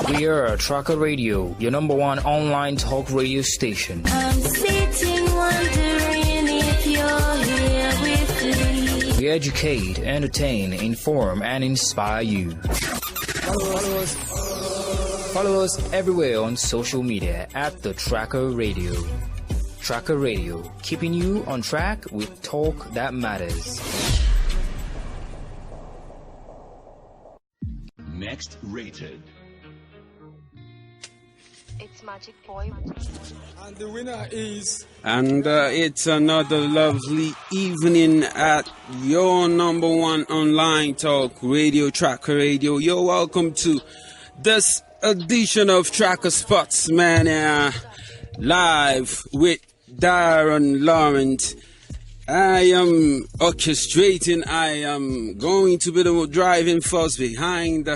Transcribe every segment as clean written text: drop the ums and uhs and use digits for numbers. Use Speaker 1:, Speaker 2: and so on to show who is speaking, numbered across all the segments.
Speaker 1: We are Traca Radio, your number one online talk radio station.
Speaker 2: I'm sitting wondering if you're here with me.
Speaker 1: We educate, entertain, inform, and inspire you. Follow us everywhere on social media at the Traca Radio. Traca Radio, keeping you on track with talk that matters.
Speaker 3: Next rated.
Speaker 4: It's Magic Boy.
Speaker 5: And the winner is...
Speaker 6: And it's another lovely evening at your number one online talk radio, Traca Radio. You're welcome to this edition of Traca Sportsmania, live with Darren Lawrence. I am orchestrating. I am going to be the driving force behind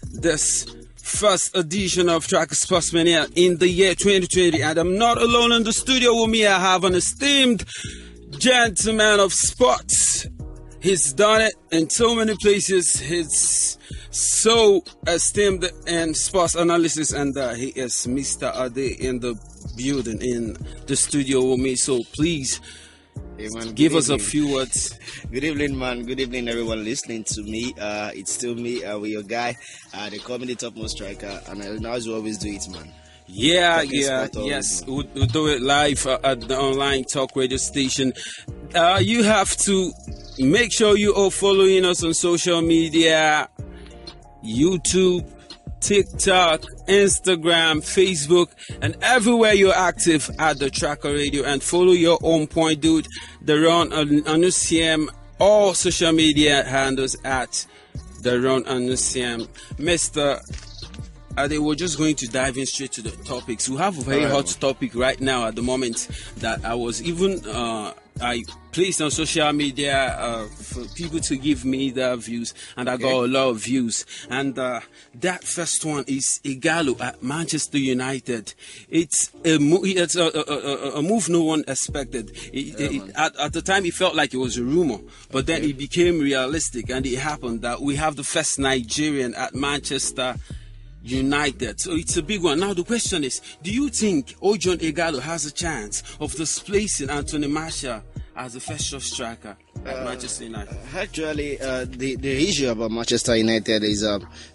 Speaker 6: this first edition of Traca Sportsmania in the year 2020. And I'm not alone in the studio with me. I have an esteemed gentleman of sports. He's done it in so many places. He's so esteemed in sports analysis, and he is Mr. Ade in the building, in the studio with me. So please,
Speaker 7: hey man,
Speaker 6: give us a few words.
Speaker 7: Good evening, man. Good evening, everyone listening to me. It's still me, with your guy. They call me the topmost striker, and now as we always do it, man.
Speaker 6: Yes. We'll do it live at the online talk radio station. You have to make sure you are following us on social media, YouTube, TikTok, Instagram, Facebook, and everywhere you're active at the Traca Radio, and follow your own point, dude. The Run Anusiam, all social media handles at the Run Anusiam. Mr. Ade, we're just going to dive in straight to the topics. We have a very hot topic right now at the moment that I was even I placed on social media for people to give me their views, and I got a lot of views. And that first one is Igalo at Manchester United. It's a move no one expected. At the time, it felt like it was a rumor, but then it became realistic, and it happened that we have the first Nigerian at Manchester United. So it's a big one. Now the question is, do you think Ojon Igalo has a chance of displacing Anthony Martial as the first choice striker at Manchester United?
Speaker 7: Actually, the issue about Manchester United is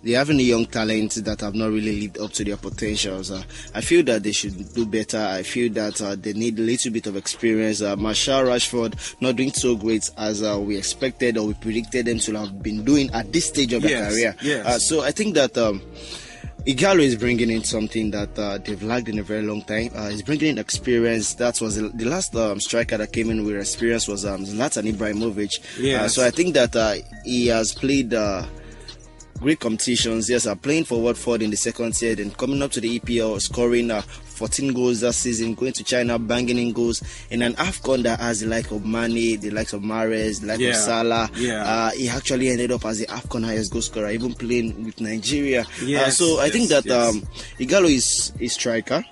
Speaker 7: they having a young talent that have not really lived up to their potentials. I feel that they should do better. I feel that they need a little bit of experience. Martial, Rashford not doing so great as we expected or we predicted them to have been doing at this stage of their career.
Speaker 6: Yes.
Speaker 7: So I think that Igalo is bringing in something that they've lacked in a very long time. He's bringing in experience. That was the last striker that came in with experience was Zlatan Ibrahimovic.
Speaker 6: Yes.
Speaker 7: So I think that he has played great competitions. Yes, playing for Watford in the second tier, then coming up to the EPL, scoring 14 goals that season, going to China, banging in goals in an AFCON that has the like of Mane, the likes of Mahrez, the like of Salah. He actually ended up as the AFCON highest goal scorer, even playing with Nigeria. So I think that Igalo is a striker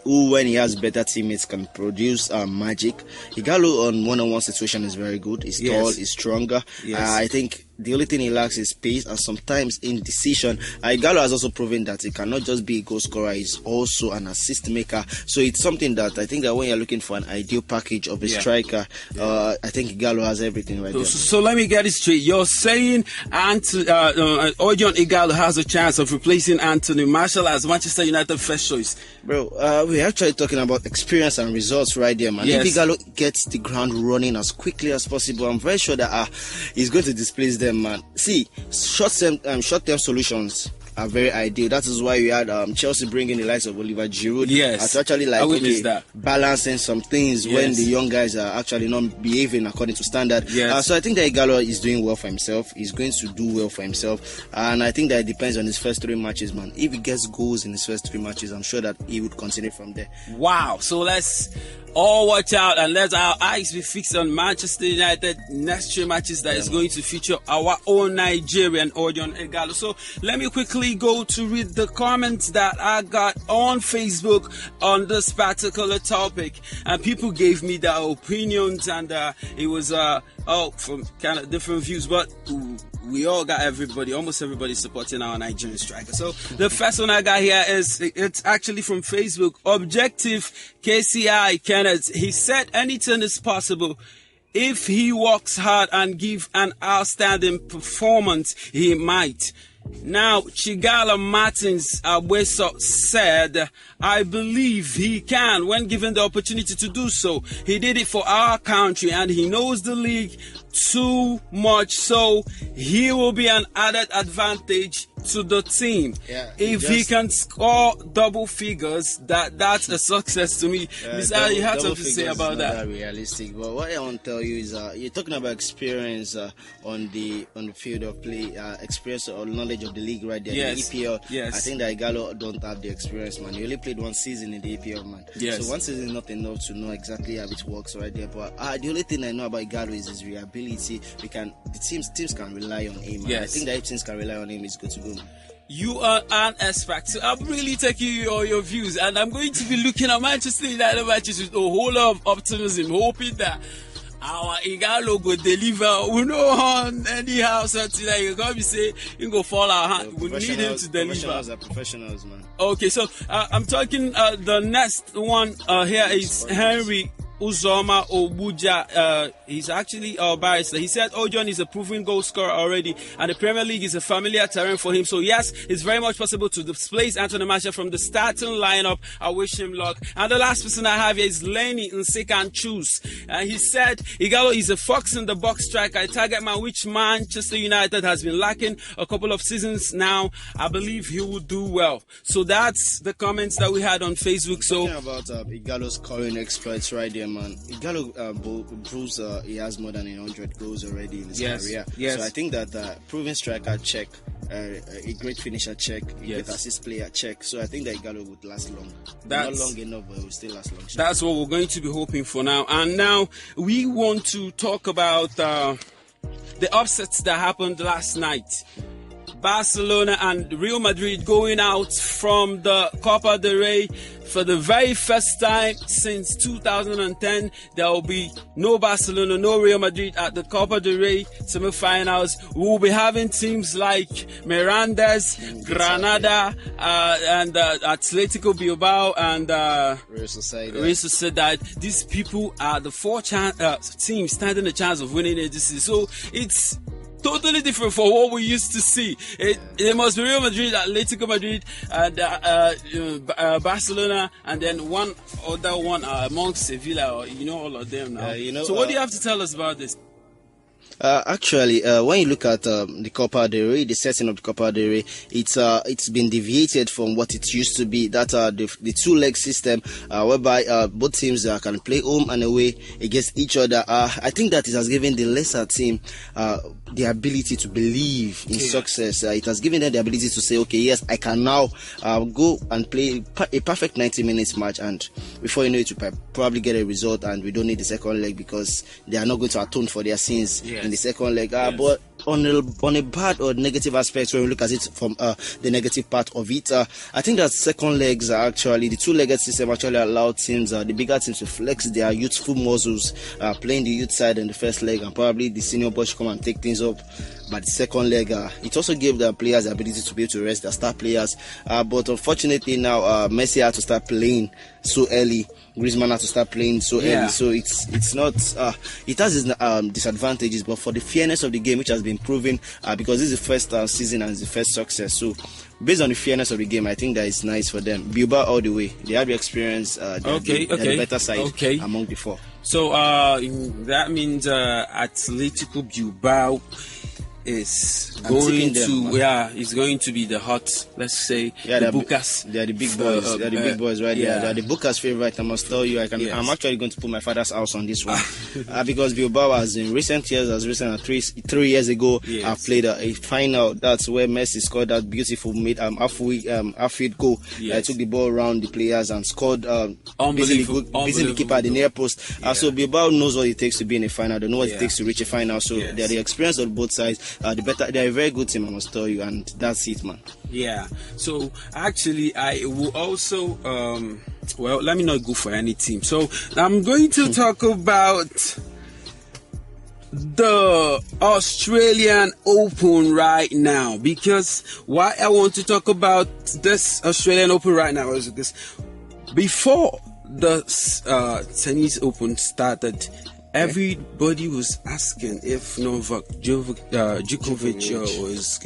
Speaker 7: who, when he has better teammates, can produce magic. Igalo on one-on-one situation is very good. He's tall, he's stronger. I think the only thing he lacks is pace and sometimes indecision. Igalo has also proven that he cannot just be a goal scorer, he's also an assist maker. So it's something that I think that when you're looking for an ideal package of a striker, I think Igalo has everything right there.
Speaker 6: So let me get it straight. You're saying Ojon Igalo has a chance of replacing Anthony Martial as Manchester United first choice?
Speaker 7: Bro, we're actually talking about experience and results right there, man. If Igalo gets the ground running as quickly as possible, I'm very sure that he's going to displace them, man. See, short-term solutions are very ideal. That is why we had Chelsea bringing the likes of Oliver Giroud.
Speaker 6: It's
Speaker 7: actually like balancing some things when the young guys are actually not behaving according to standard. So I think that Igalo is doing well for himself. He's going to do well for himself, and I think that it depends on his first 3 matches, man. If he gets goals in his first 3 matches, I'm sure that he would continue from there.
Speaker 6: Wow. So let's all watch out and let our eyes be fixed on Manchester United next 3 matches that is going to feature our own Nigerian Ojon Igalo. So let me quickly go to read the comments that I got on Facebook on this particular topic, and people gave me their opinions, and it was from kind of different views, but we all got almost everybody supporting our Nigerian striker. So the first one I got here it's actually from Facebook. Objective KCI Kenneth. He said anything is possible. If he works hard and give an outstanding performance, he might. Now, Chigala Martins Abweso said, I believe he can when given the opportunity to do so. He did it for our country and he knows the league too much, so he will be an added advantage to the team. If he can score double figures, that's a success to me. You have something to say about that.
Speaker 7: Not realistic, but what I want to tell you is you're talking about experience on the field of play, experience or knowledge of the league right there.
Speaker 6: Yes.
Speaker 7: The EPL.
Speaker 6: Yes.
Speaker 7: I think that Igalo don't have the experience, man. He only played one season in the EPL, man.
Speaker 6: Yes.
Speaker 7: So one season is not enough to know exactly how it works right there. But the only thing I know about Igalo is his reliability. The teams can rely on him. Man.
Speaker 6: Yes.
Speaker 7: I think that if teams can rely on him, it's good to go, man.
Speaker 6: You are an expert. So I'm really taking your views, and I'm going to be looking at Manchester United matches with a whole lot of optimism, hoping that our Igalo go deliver. We know on anyhow something that you're gonna be saying you go fall our hand. We need him to deliver.
Speaker 7: Professionals are professionals, man.
Speaker 6: Okay, so I'm talking. The next one here is Henry Uzoma Obuja. He's actually a barrister. He said Ojon is a proven goal scorer already, and the Premier League is a familiar terrain for him. So yes, it's very much possible to displace Anthony Martial from the starting lineup. I wish him luck. And the last person I have here is Lenny Nsekan Chus. He said Igalo is a fox in the box striker, a target man which Manchester United has been lacking a couple of seasons now. I believe he will do well. So that's the comments that we had on Facebook. So
Speaker 7: talking about Igalo's scoring exploits right there, man. Igalo proves he has more than 100 goals already in his career.
Speaker 6: Yes.
Speaker 7: So I think that proven striker check, a great finisher check, a great assist player check. So I think that Igalo would last long. Not long enough, but it will still last long.
Speaker 6: That's what we're going to be hoping for now. And now we want to talk about the upsets that happened last night. Barcelona and Real Madrid going out from the Copa del Rey for the very first time since 2010. There will be no Barcelona, no Real Madrid at the Copa del Rey semi-finals. We will be having teams like Mirandas, Granada, and Atletico Bilbao and
Speaker 7: Real
Speaker 6: Sociedad. These people are the four teams standing a chance of winning it this season. So it's totally different from what we used to see. It must be Real Madrid, Atletico Madrid, and Barcelona, and then one other one amongst Sevilla, or all of them now. So what do you have to tell us about this?
Speaker 7: Actually, when you look at the Copa del Rey, the setting of the Copa del Rey, it's been deviated from what it used to be. That the two-leg system, whereby both teams can play home and away against each other. I think that it has given the lesser team the ability to believe in success. It has given them the ability to say, okay, yes, I can now go and play a perfect 90 minutes match, and before you know it, you probably get a result, and we don't need the second leg because they are not going to atone for their sins in the second leg. But on a bad or negative aspect, when we look at it from the negative part of it, I think that second legs are actually, the two-legged system actually allowed teams, the bigger teams, to flex their youthful muscles, playing the youth side in the first leg, and probably the senior boys come and take things up. But the second leg, it also gave the players the ability to be able to rest their star players. But unfortunately now, Messi had to start playing so early. Griezmann had to start playing so early. So it's not, it has its disadvantages, but for the fairness of the game, which has been proven, because this is the first season and it's the first success. So based on the fairness of the game, I think that it's nice for them. Bilbao all the way. They have the experience. They're the better side among the four.
Speaker 6: So that means Atletico Bilbao is going to be the hot, let's say, the Bucas.
Speaker 7: They are the big boys. They are the big boys right there. They are the Bucas' favorite. I must tell you, I'm actually going to put my father's house on this one because Bilbao has in recent years, as recent as 3 years ago, played a final. That's where Messi scored that beautiful half-field goal. Took the ball around the players and scored. Basically the keeper at the near post. So Bilbao knows what it takes to be in a final. They know what it takes to reach a final. So they are the experience on both sides. They're a very good team, I must tell you, and that's it, man.
Speaker 6: Yeah. So actually, I will also let me not go for any team. So I'm going to talk about the Australian Open right now, because why I want to talk about this Australian Open right now is because before the tennis Open started, everybody was asking if Novak Djokovic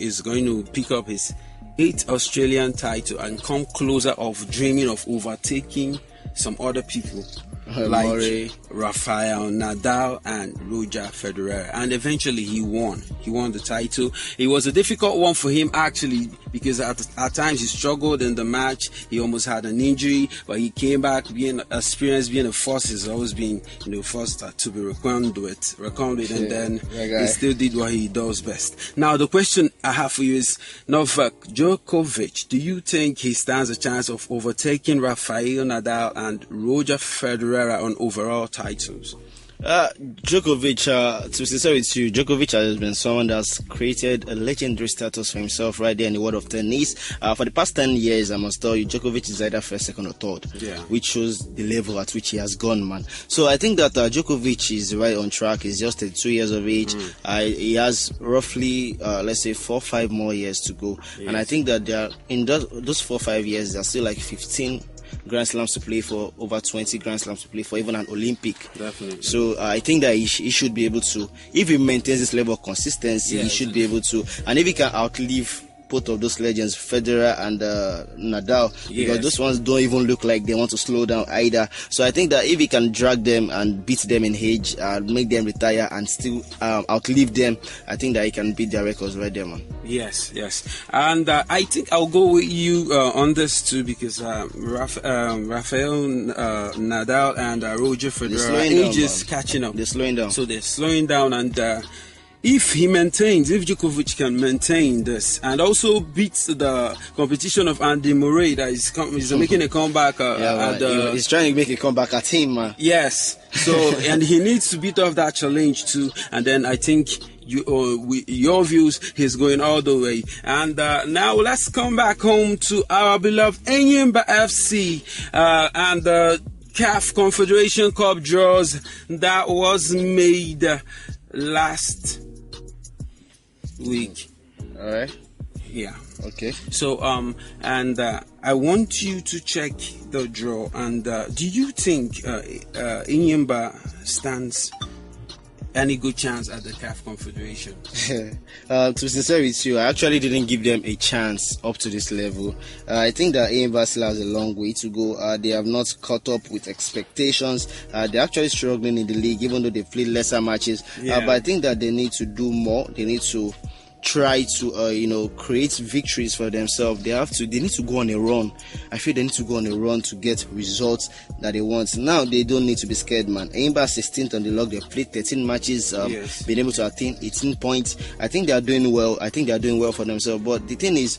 Speaker 6: is going to pick up his 8th Australian title and come closer of dreaming of overtaking some other people like Murray, Rafael Nadal and Roger Federer, and eventually he won the title. It was a difficult one for him actually, because at times he struggled in the match. He almost had an injury, but he came back. Being experienced, being a force, has always been forced to be reckoned with, and then he still did what he does best. Now the question I have for you is, Novak Djokovic, do you think he stands a chance of overtaking Rafael Nadal and Roger Federer on overall titles?
Speaker 7: Djokovic, to be sincere with you, Djokovic has been someone that's created a legendary status for himself right there in the world of tennis. For the past 10 years, I must tell you, Djokovic is either first, second, or third, which shows the level at which he has gone, man. So I think that Djokovic is right on track. He's just 32 years of age. He has roughly, let's say, 4 or 5 more years to go. And I think that there are, in those 4 or 5 years, there's still like 15 Grand Slams to play for, over 20 Grand Slams to play for, even an Olympic.
Speaker 6: Definitely.
Speaker 7: So I think that he should be able to, if he maintains this level of consistency, he should be able to, and if he can outlive both of those legends, Federer and Nadal, because those ones don't even look like they want to slow down either. So I think that if he can drag them and beat them in age, make them retire and still outlive them, I think that he can beat their records right there, man.
Speaker 6: Yes. And I think I'll go with you on this too, because Rafael Nadal and Roger Federer, age is catching up.
Speaker 7: They're slowing down.
Speaker 6: So they're slowing down, and if Djokovic can maintain this and also beats the competition of Andy Murray that is making a comeback
Speaker 7: he's trying to make a comeback at him, man.
Speaker 6: Yes. So and he needs to beat off that challenge too, and then I think your views, he's going all the way. And now let's come back home to our beloved Enyimba FC and the CAF Confederation Cup draws that was made last week.
Speaker 7: All right.
Speaker 6: Yeah.
Speaker 7: Okay.
Speaker 6: So and I want you to check the draw. And do you think Enyimba stands any good chance at the CAF Confederation?
Speaker 7: To be sincere with you, I actually didn't give them a chance up to this level. I think that Enyimba still has a long way to go. They have not caught up with expectations. They're actually struggling in the league, even though they played lesser matches. But I think that they need to do more. They need to try to create victories for themselves. They need to go on a run. I feel they need to go on a run to get results that they want. Now they don't need to be scared, man. Enyimba 16th on the log. They've played 13 matches, been able to attain 18 points. I think they are doing well. I think they are doing well for themselves. But the thing is,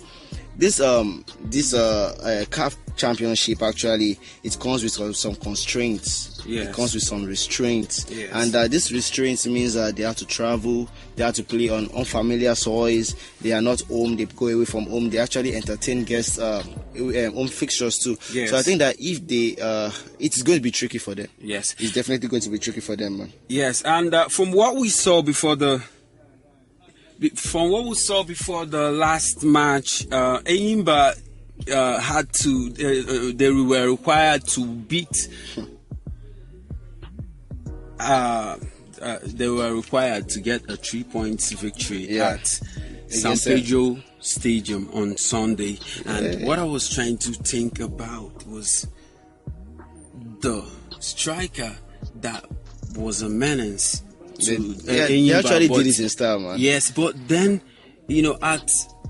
Speaker 7: this CAF championship, actually, it comes with some constraints. It comes with some restraints, and this restraints means that they have to travel, they have to play on unfamiliar soils, they are not home, they go away from home, they actually entertain guests, home fixtures too. So I think that if they it's going to be tricky for them. It's definitely going to be tricky for them, man.
Speaker 6: And from what we saw before the last match, Enyimba had to they were required to beat they were required to get a 3-point victory at San Pedro Stadium on Sunday. And what I was trying to think about was the striker that was a menace to
Speaker 7: they actually did it in style, man.
Speaker 6: Yes, but then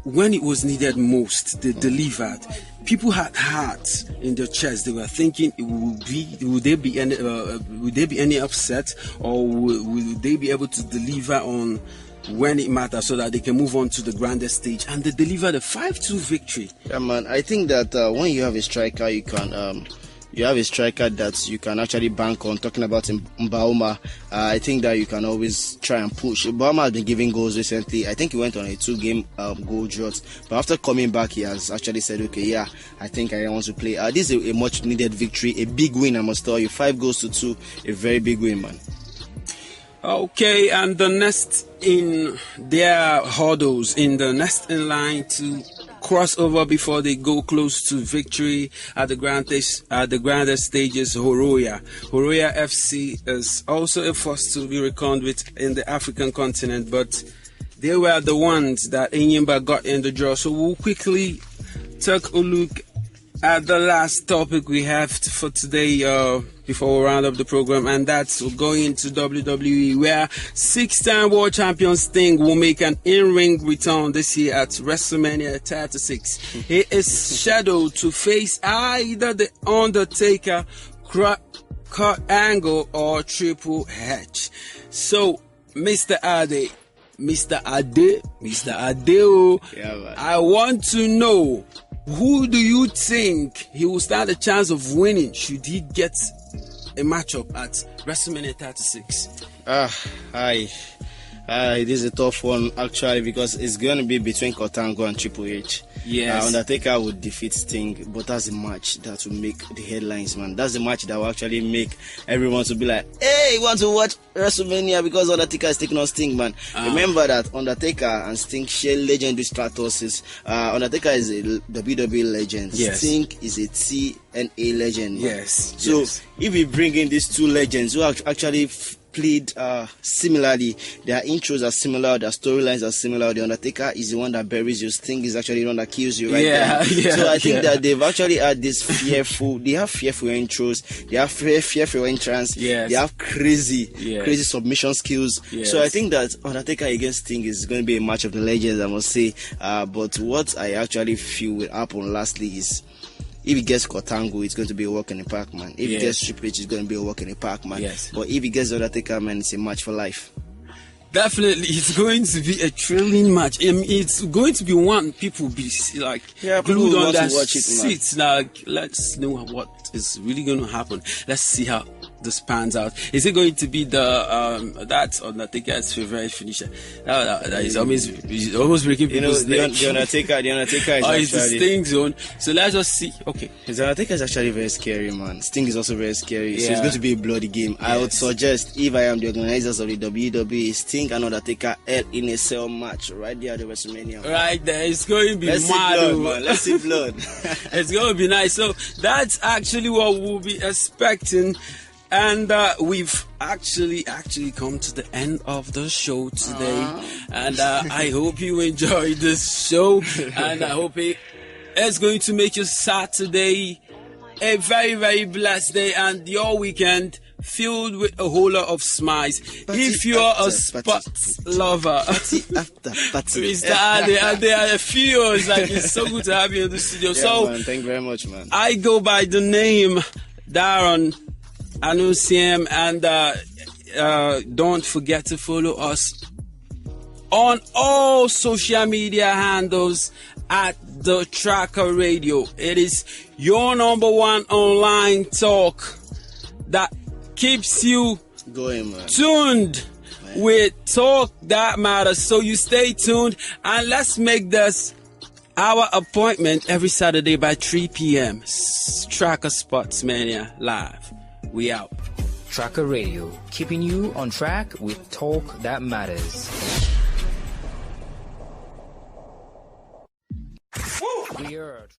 Speaker 6: when it was needed most, they delivered. People had hearts in their chest. They were thinking, would there be any upset, or will they be able to deliver on when it matters so that they can move on to the grandest stage? And they delivered a 5-2 victory.
Speaker 7: Yeah, man. I think that when you have a striker, you can that you can actually bank on. Talking about Mbauma, I think that you can always try and push. Mbauma has been giving goals recently. I think he went on a 2-game goal drought, but after coming back, he has actually said, okay, I think I want to play. This is a much needed victory, a big win, I must tell you. 5 goals to 2, a very big win, man.
Speaker 6: Okay, and the next in their hurdles, in the next in line to cross over before they go close to victory at the grandest stages, Horoya. Horoya FC is also a force to be reckoned with in the African continent, but they were the ones that Enyimba got in the draw. So we'll quickly take a look at the last topic we have for today before we round up the program, and that's going into WWE, where 6-time world champion Sting will make an in-ring return this year at WrestleMania 36. He is scheduled to face either The Undertaker, Kurt Angle, or Triple H. So, Mr. Ade,
Speaker 7: Yeah,
Speaker 6: I want to know, who do you think he will stand a chance of winning should he get a matchup at WrestleMania 36?
Speaker 7: It is a tough one actually, because it's going to be between Kurt Angle and Triple H.
Speaker 6: Yes.
Speaker 7: Undertaker would defeat Sting, but that's the match that will make the headlines, man. That's the match that will actually make everyone to be like, hey, you want to watch WrestleMania because Undertaker is taking on Sting, man. Remember that Undertaker and Sting share legendary statuses. Undertaker is a WWE legend.
Speaker 6: Yes.
Speaker 7: Sting is a TNA legend, man.
Speaker 6: Yes.
Speaker 7: So
Speaker 6: yes.
Speaker 7: if we bring in these two legends who actually played similarly, their intros are similar, their storylines are similar. The Undertaker is the one that buries you, Sting is actually the one that kills you right there. So I think that they've actually had this fearful intros, they have fearful entrance, they have crazy submission skills. So I think that Undertaker against Sting is going to be a match of the legends, I must say. But what I actually feel will happen lastly is, if he gets Kurt Angle, it's going to be a walk in the park, man. If he gets Triple H, it's going to be a walk in the park, man. But if he gets the Undertaker, man, it's a match for life.
Speaker 6: Definitely, it's going to be a thrilling match. I mean, it's going to be one people be like glued on their seats. Like, let's know what is really going to happen. Let's see how this pans out. Is it going to be the that's Undertaker's favorite finisher? That is almost breaking people's neck.
Speaker 7: The Undertaker is
Speaker 6: it's the Sting zone. So let's just see. Okay,
Speaker 7: the Undertaker is actually very scary, man. Sting is also very scary. So it's going to be a bloody game. I would suggest, if I am the organizers of the WWE, Sting and Undertaker held in a cell match right there at the WrestleMania.
Speaker 6: Right there, it's going to be
Speaker 7: Let's
Speaker 6: mad,
Speaker 7: see blood, man. Let's see blood.
Speaker 6: It's going to be nice. So that's actually what we'll be expecting. And we've actually come to the end of the show today. And I hope you enjoyed this show. And I hope it's going to make your Saturday a very, very blessed day, and your weekend filled with a whole lot of smiles. If you're a sports lover, Mr. Ade, and there are a few, it's so good to have you in the studio.
Speaker 7: Man, thank you very much, man.
Speaker 6: I go by the name Darren Anusiam, and don't forget to follow us on all social media handles at the Traca Radio. It is your number one online talk that keeps you
Speaker 7: going, man,
Speaker 6: tuned with talk that matters. So you stay tuned, and let's make this our appointment every Saturday by 3 p.m. Traca Sportsmania live. We out.
Speaker 1: Traca Radio, keeping you on track with talk that matters.